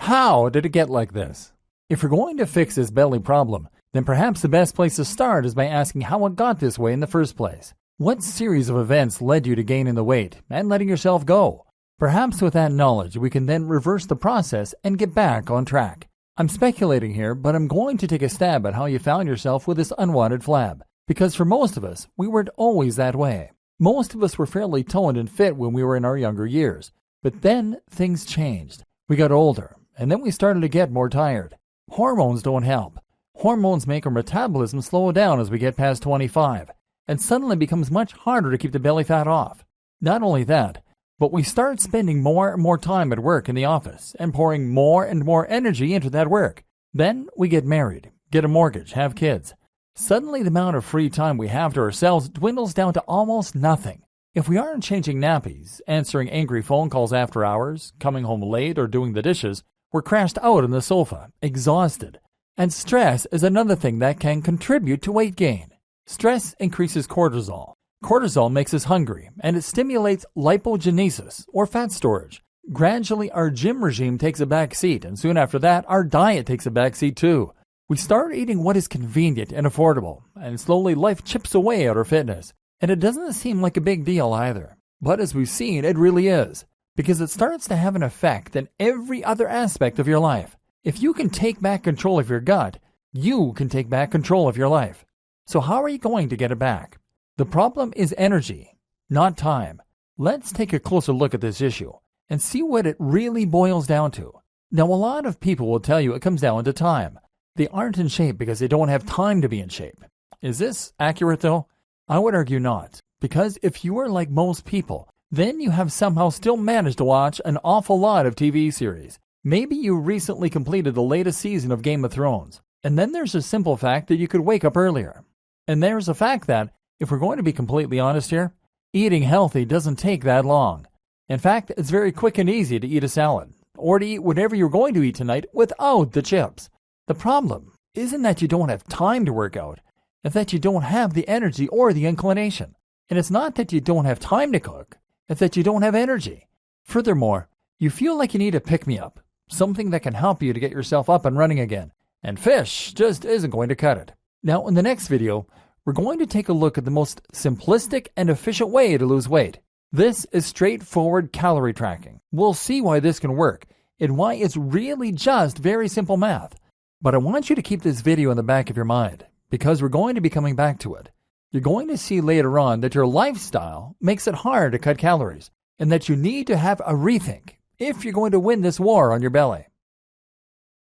How did it get like this? If you're going to fix this belly problem, then perhaps the best place to start is by asking how it got this way in the first place. What series of events led you to gaining the weight and letting yourself go? Perhaps with that knowledge, we can then reverse the process and get back on track. I'm speculating here, but I'm going to take a stab at how you found yourself with this unwanted flab. Because for most of us, we weren't always that way. Most of us were fairly toned and fit when we were in our younger years. But then things changed. We got older, and then we started to get more tired. Hormones don't help. Hormones make our metabolism slow down as we get past 25, and suddenly it becomes much harder to keep the belly fat off. Not only that, but we start spending more and more time at work in the office and pouring more and more energy into that work. Then we get married, get a mortgage, have kids. Suddenly the amount of free time we have to ourselves dwindles down to almost nothing. If we aren't changing nappies, answering angry phone calls after hours, coming home late, or doing the dishes, we're crashed out on the sofa, exhausted. And stress is another thing that can contribute to weight gain. Stress increases cortisol. Cortisol makes us hungry, and it stimulates lipogenesis, or fat storage. Gradually, our gym regime takes a back seat, and soon after that, our diet takes a back seat too. We start eating what is convenient and affordable, and slowly life chips away at our fitness. And it doesn't seem like a big deal either. But as we've seen, it really is, because it starts to have an effect in every other aspect of your life. If you can take back control of your gut, you can take back control of your life. So how are you going to get it back? The problem is energy, not time. Let's take a closer look at this issue and see what it really boils down to. Now, a lot of people will tell you it comes down to time. They aren't in shape because they don't have time to be in shape. Is this accurate though? I would argue not, because if you are like most people, then you have somehow still managed to watch an awful lot of TV series. Maybe you recently completed the latest season of Game of Thrones. And then there's a simple fact that you could wake up earlier. And there's a fact that, if we're going to be completely honest here, eating healthy doesn't take that long. In fact, it's very quick and easy to eat a salad, or to eat whatever you're going to eat tonight without the chips. The problem isn't that you don't have time to work out, it's that you don't have the energy or the inclination. And it's not that you don't have time to cook, it's that you don't have energy. Furthermore, you feel like you need a pick-me-up, something that can help you to get yourself up and running again. And fish just isn't going to cut it. Now, in the next video, we're going to take a look at the most simplistic and efficient way to lose weight. This is straightforward calorie tracking. We'll see why this can work and why it's really just very simple math. But I want you to keep this video in the back of your mind, because we're going to be coming back to it. You're going to see later on that your lifestyle makes it hard to cut calories, and that you need to have a rethink if you're going to win this war on your belly.